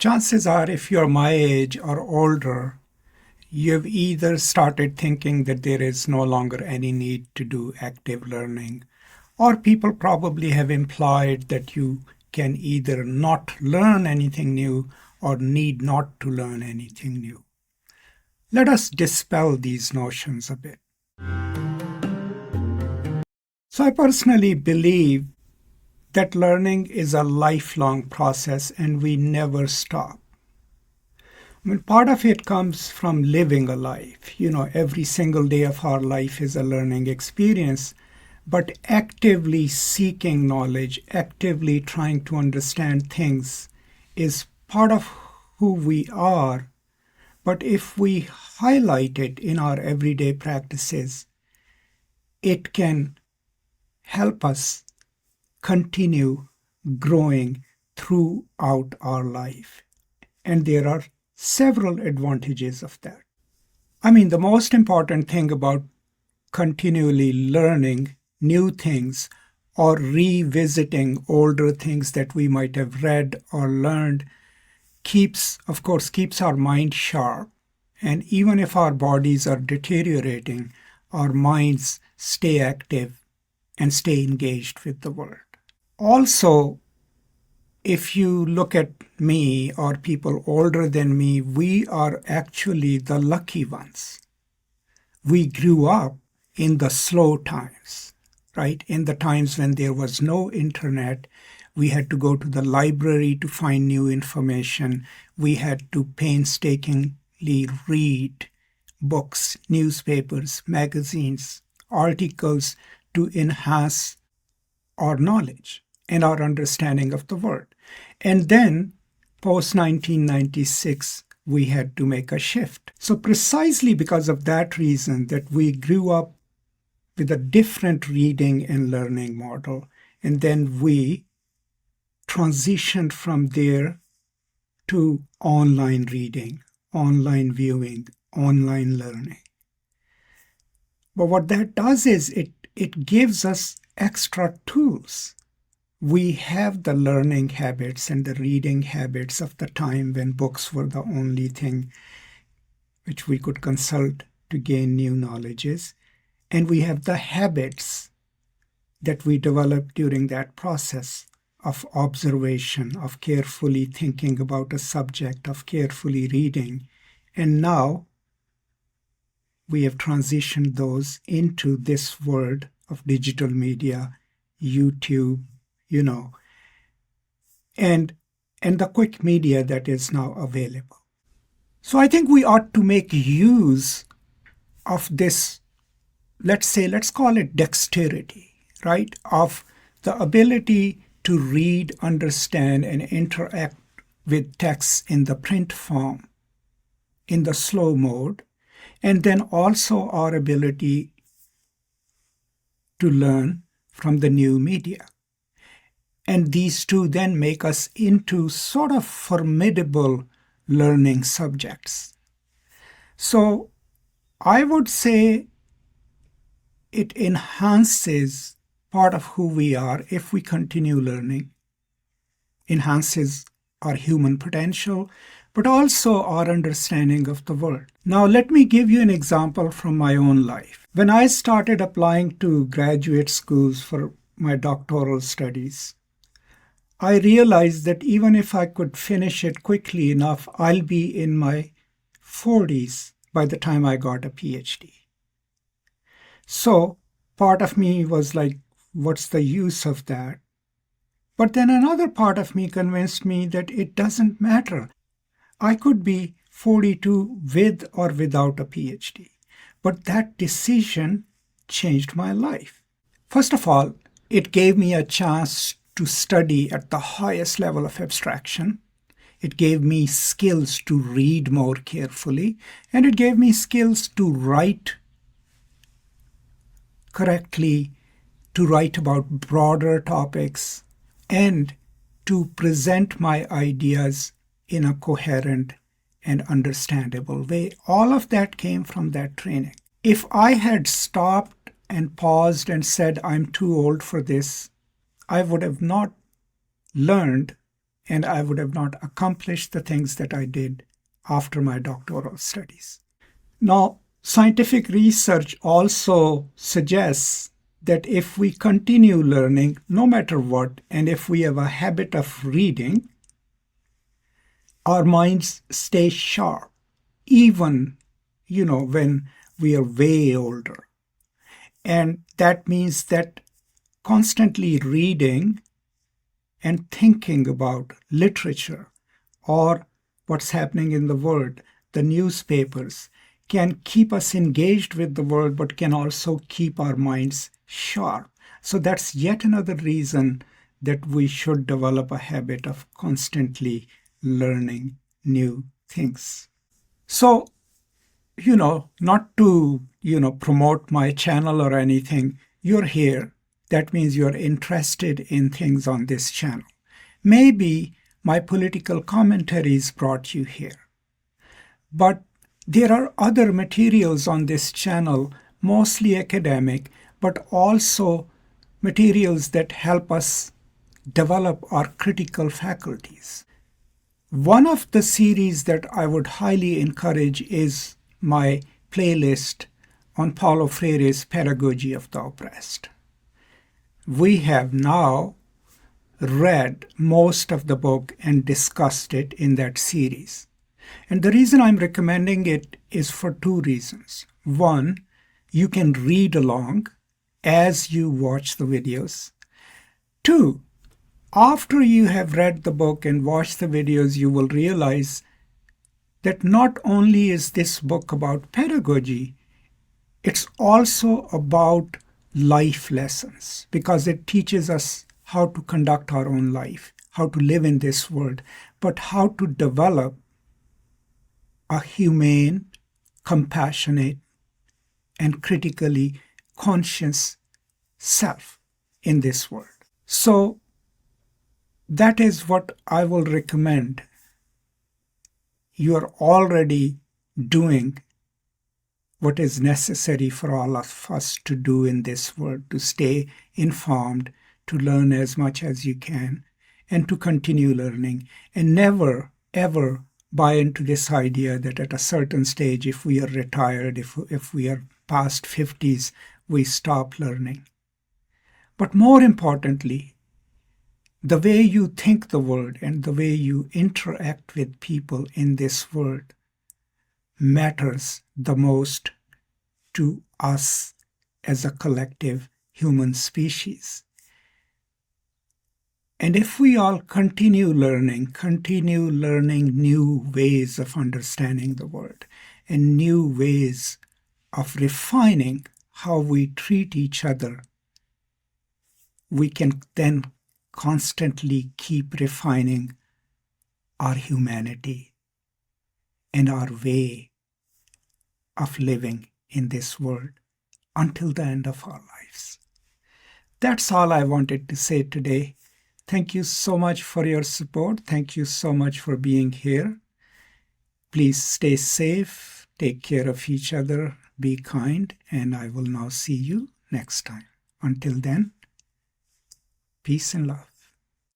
Chances are, if you're my age or older, you've either started thinking that there is no longer any need to do active learning, or people probably have implied that you can either not learn anything new or need not to learn anything new. Let us dispel these notions a bit. So I personally believe that learning is a lifelong process and we never stop. I mean, part of it comes from living a life. Every single day of our life is a learning experience, but actively seeking knowledge, actively trying to understand things is part of who we are. But if we highlight it in our everyday practices, it can help us continue growing throughout our life. And there are several advantages of that. I mean, the most important thing about continually learning new things or revisiting older things that we might have read or learned keeps our mind sharp. And even if our bodies are deteriorating, our minds stay active and stay engaged with the world. Also, if you look at me or people older than me, we are actually the lucky ones. We grew up in the slow times, right? In the times when there was no internet, we had to go to the library to find new information. We had to painstakingly read books, newspapers, magazines, articles to enhance our knowledge and our understanding of the world. And then, post-1996, we had to make a shift. So precisely because of that reason that we grew up with a different reading and learning model, and then we transitioned from there to online reading, online viewing, online learning. But what that does is it gives us extra tools. We have the learning habits and the reading habits of the time when books were the only thing which we could consult to gain new knowledges. And we have the habits that we developed during that process of observation, of carefully thinking about a subject, of carefully reading. And now we have transitioned those into this world of digital media, YouTube, and the quick media that is now available. So I think we ought to make use of this, let's call it dexterity, right? Of the ability to read, understand, and interact with texts in the print form, in the slow mode, and then also our ability to learn from the new media. And these two then make us into sort of formidable learning subjects. So I would say it enhances part of who we are if we continue learning, enhances our human potential, but also our understanding of the world. Now, let me give you an example from my own life. When I started applying to graduate schools for my doctoral studies, I realized that even if I could finish it quickly enough, I'll be in my 40s by the time I got a PhD. So part of me was like, what's the use of that? But then another part of me convinced me that it doesn't matter. I could be 42 with or without a PhD. But that decision changed my life. First of all, it gave me a chance to study at the highest level of abstraction. It gave me skills to read more carefully, and it gave me skills to write correctly, to write about broader topics, and to present my ideas in a coherent and understandable way. All of that came from that training. If I had stopped and paused and said, I'm too old for this, I would have not learned and I would have not accomplished the things that I did after my doctoral studies. Now, scientific research also suggests that if we continue learning, no matter what, and if we have a habit of reading, our minds stay sharp, even, when we are way older. And that means that constantly reading and thinking about literature or what's happening in the world, the newspapers, can keep us engaged with the world, but can also keep our minds sharp. So that's yet another reason that we should develop a habit of constantly learning new things. So, not to, promote my channel or anything, you're here. That means you're interested in things on this channel. Maybe my political commentaries brought you here. But there are other materials on this channel, mostly academic, but also materials that help us develop our critical faculties. One of the series that I would highly encourage is my playlist on Paulo Freire's Pedagogy of the Oppressed. We have now read most of the book and discussed it in that series. And the reason I'm recommending it is for two reasons. One, you can read along as you watch the videos. Two, after you have read the book and watched the videos, you will realize that not only is this book about pedagogy, it's also about life lessons, because it teaches us how to conduct our own life, how to live in this world, but how to develop a humane, compassionate, and critically conscious self in this world. So that is what I will recommend. You are already doing what is necessary for all of us to do in this world, to stay informed, to learn as much as you can, and to continue learning, and never, ever buy into this idea that at a certain stage, if we are retired, if we are past 50s, we stop learning. But more importantly, the way you think the world and the way you interact with people in this world matters the most to us as a collective human species. And if we all continue learning new ways of understanding the world and new ways of refining how we treat each other, we can then constantly keep refining our humanity and our way of living in this world until the end of our lives. That's all I wanted to say today. Thank you so much for your support. Thank you so much for being here. Please stay safe, take care of each other, be kind, and I will now see you next time. Until then, peace and love.